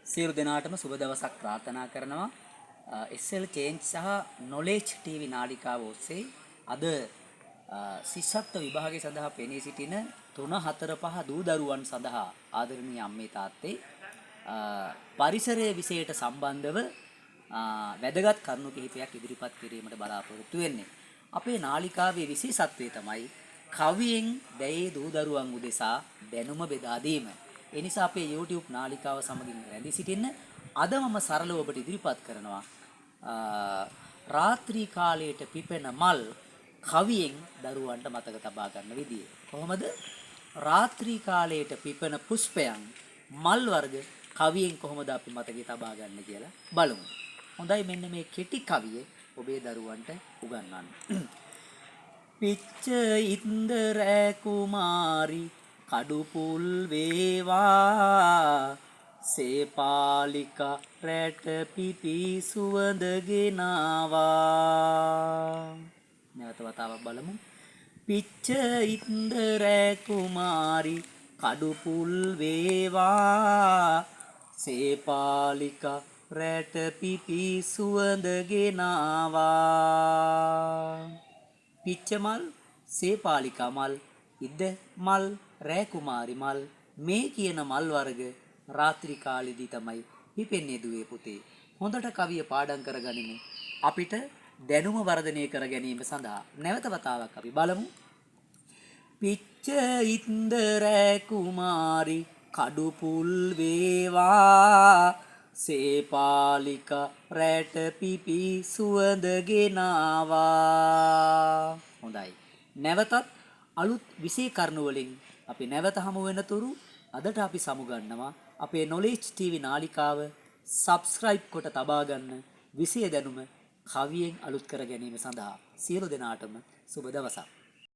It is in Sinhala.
සියලු දෙනාටම සුබ දවසක් ප්‍රාර්ථනා කරනවා. SL Change සහ Knowledge TV නාලිකාව ඔස්සේ අද ශිෂ්‍යත්ව විභාගය සඳහා පෙනී සිටින 3 4 5 දූ දරුවන් සඳහා ආදරණීය අම්මේ තාත්තේ පරිසරයේ විෂයට සම්බන්ධව වැදගත් කරුණු කිහිපයක් ඉදිරිපත් කිරීමට බලාපොරොත්තු වෙන්නේ. අපේ නාලිකාවේ විශේෂත්වය තමයි කවියෙන් දැයේ දූ දරුවන් උදෙසා දැනුම බෙදා දීම. ඒ නිසා අපේ YouTube නාලිකාව සමගින් රැඳී සිටින්න අද මම සරලව ඔබට ඉදිරිපත් කරනවා රාත්‍රී කාලයට පිපෙන මල් කවියෙන් දරුවන්ට මතක තබා ගන්න විදිය. කොහොමද රාත්‍රී කාලයට පිපෙන පුෂ්පයන් මල් වර්ග කවියෙන් කොහොමද අපි මතකේ තබා ගන්න කියලා බලමු. හොඳයි, මෙන්න මේ කෙටි කවිය ඔබේ දරුවන්ට උගන්වන්න. පිච්ච ඉන්දර කුමාරි කඩුපුල් වේවා සේපාලිකා රැට පිපි සුවඳ ගෙනාවා. නැවත වතාවක් බලමු. පිච්ච ඉන්දර කුමාරි කඩුපුල් වේවා සේපාලිකා රැට පිපි සුවඳ ගෙනාවා. පිච්ච මල්, සේපාලිකා මල්, ඉද්ද මල්, රෑ කුමාරි මල්, මේ කියන මල් වර්ග රාත්‍රී කාලෙදී තමයි පිපෙන්නේ දුවේ පුතේ. හොඳට කවිය පාඩම් කරගනිමු. අපිට දැනුම වර්ධනය කර ගැනීම සඳහා නැවත වතාවක් අපි බලමු. පිච්ච ඉන්දර කුමාරි කඩුපුල් වේවා සේපාලිකා රැට පිපි සුවඳ ගෙනාවා. හොඳයි. නැවතත් අලුත් විෂය කරුණු වලින් අපි නැවත හමු වෙනතුරු අදට අපි සමුගන්නවා අපේ Knowledge TV නාලිකාව subscribe කොට තබා ගන්න විෂය දැනුම කවියෙන් අලුත් කර ගැනීම සඳහා. සියලු දෙනාටම සුබ දවසක්.